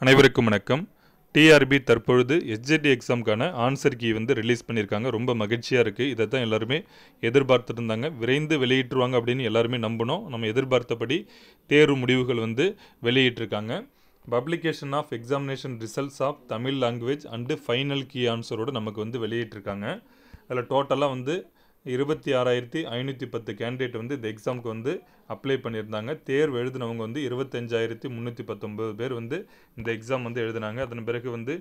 அனைவருக்கும் வணக்கம். டிஆர்பி தற்பொழுது எஸ்ஜிடி எக்ஸாமுக்கான ஆன்சர் கீ வந்து ரிலீஸ் பண்ணியிருக்காங்க. ரொம்ப மகிழ்ச்சியாக இருக்குது. இதை தான் எல்லாருமே எதிர்பார்த்துட்டு இருந்தாங்க. விரைந்து வெளியிட்டுருவாங்க அப்படின்னு எல்லாருமே நம்பினோம். நம்ம எதிர்பார்த்தபடி தேர்வு முடிவுகள் வந்து வெளியிட்டிருக்காங்க. Publication of examination results of Tamil language and final key ஆன்சரோடு நமக்கு வந்து வெளியிட்டிருக்காங்க. அதில் டோட்டலாக வந்து 26,510 கேண்டிடேட் வந்து இந்த எக்ஸாமுக்கு வந்து அப்ளை பண்ணியிருந்தாங்க. தேர்வு எழுதினவங்க வந்து 25,319 பேர் வந்து இந்த எக்ஸாம் வந்து எழுதினாங்க. அதன் பிறகு வந்து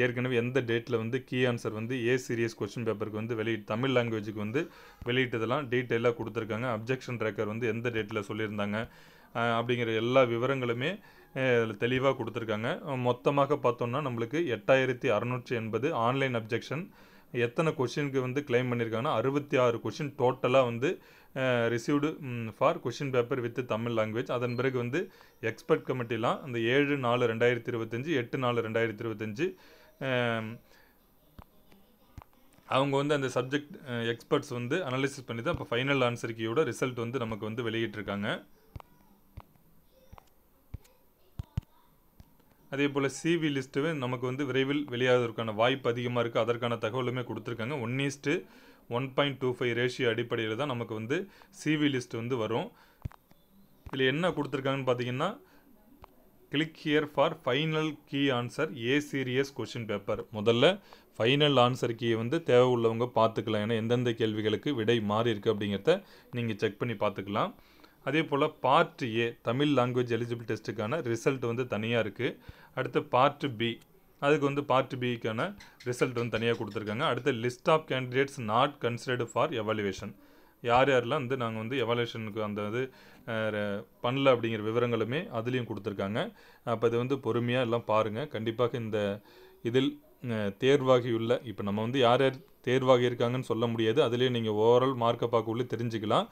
ஏற்கனவே எந்த டேட்டில் வந்து கீ ஆன்சர் வந்து ஏ சீரியஸ் கொஸ்டின் பேப்பருக்கு வந்து தமிழ் லாங்குவேஜுக்கு வந்து வெளியிட்டதெல்லாம் டீட்டெயிலாக கொடுத்துருக்காங்க. அப்ஜெக்ஷன் ட்ராக்கர் வந்து எந்த டேட்டில் சொல்லியிருந்தாங்க அப்படிங்கிற எல்லா விவரங்களுமே தெளிவாக கொடுத்துருக்காங்க. மொத்தமாக பார்த்தோம்னா நம்மளுக்கு 8,680 ஆன்லைன் அப்ஜெக்ஷன். எத்தனை கொஷினுக்கு வந்து கிளைம் பண்ணியிருக்காங்கன்னா 66 கொஷின் டோட்டலாக வந்து received for question paper with Tamil language. அதன் பிறகு வந்து எக்ஸ்பர்ட் கமிட்டிலாம் அந்த 7/4/2025 8/4/2025 அவங்க வந்து அந்த சப்ஜெக்ட் எக்ஸ்பர்ட்ஸ் வந்து அனலிசிஸ் பண்ணி தான் இப்போ ஃபைனல் ஆன்சர் கீயோட ரிசல்ட் வந்து நமக்கு வந்து வெளியிட்டிருக்காங்க. அதே போல் சிவி லிஸ்ட்டு நமக்கு வந்து விரைவில் வெளியாவதற்கான வாய்ப்பு அதிகமாக இருக்குது. அதற்கான தகவலுமே கொடுத்துருக்காங்க. 1:1.25 ரேஷியோ அடிப்படையில் தான் நமக்கு வந்து சிவி லிஸ்ட் வந்து வரும். இதில் என்ன கொடுத்துருக்காங்கன்னு பார்த்தீங்கன்னா, click here for final key answer A series question paper. முதல்ல ஃபைனல் ஆன்சர் கீயை வந்து தேவை உள்ளவங்க பார்த்துக்கலாம். ஏன்னா எந்தெந்த கேள்விகளுக்கு விடை மாறி இருக்குது அப்படிங்கிறத நீங்கள் செக் பண்ணி பார்த்துக்கலாம். அதே போல் part A Tamil language eligible டெஸ்ட்டுக்கான ரிசல்ட் வந்து தனியாக இருக்குது. அடுத்து பார்ட் பி, அதுக்கு வந்து பார்ட் பிக்கான ரிசல்ட் வந்து தனியாக கொடுத்துருக்காங்க. அடுத்து list of candidates not considered for evaluation, யார் யாரெல்லாம் வந்து நாங்கள் வந்து எவாலுவேஷனுக்கு அந்த இது பண்ணல அப்படிங்கிற விவரங்களுமே அதுலேயும் கொடுத்துருக்காங்க. அப்போ இது வந்து பொறுமையாக எல்லாம் பாருங்கள். கண்டிப்பாக இந்த இதில் தேர்வாகியுள்ள இப்போ நம்ம வந்து யார் யார் தேர்வாகி இருக்காங்கன்னு சொல்ல முடியாது. அதுலேயே நீங்கள் ஓவரால் மார்க்கை பார்க்கக்குள்ளே தெரிஞ்சுக்கலாம்.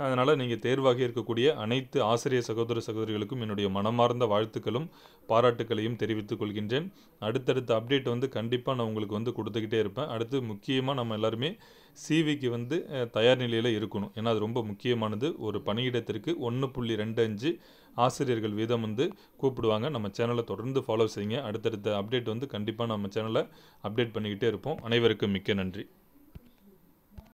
அதனால் நீங்கள் தேர்வாகி இருக்கக்கூடிய அனைத்து ஆசிரியர் சகோதர சகோதரிகளுக்கும் என்னுடைய மனமார்ந்த வாழ்த்துக்களும் பாராட்டுக்களையும் தெரிவித்துக் கொள்கின்றேன். அடுத்தடுத்த அப்டேட் வந்து கண்டிப்பாக நான் உங்களுக்கு வந்து கொடுத்துக்கிட்டே இருப்பேன். அடுத்து முக்கியமாக நம்ம எல்லாருமே சிவிக்கு வந்து தயார் நிலையில் இருக்கணும். ஏன்னா அது ரொம்ப முக்கியமானது. ஒரு பணியிடத்திற்கு 1.25 ஆசிரியர்கள் வீதம் வந்து கூப்பிடுவாங்க. நம்ம சேனலை தொடர்ந்து ஃபாலோ செய்யுங்க. அடுத்தடுத்த அப்டேட் வந்து கண்டிப்பாக நம்ம சேனலை அப்டேட் பண்ணிக்கிட்டே இருப்போம். அனைவருக்கும் மிக்க நன்றி.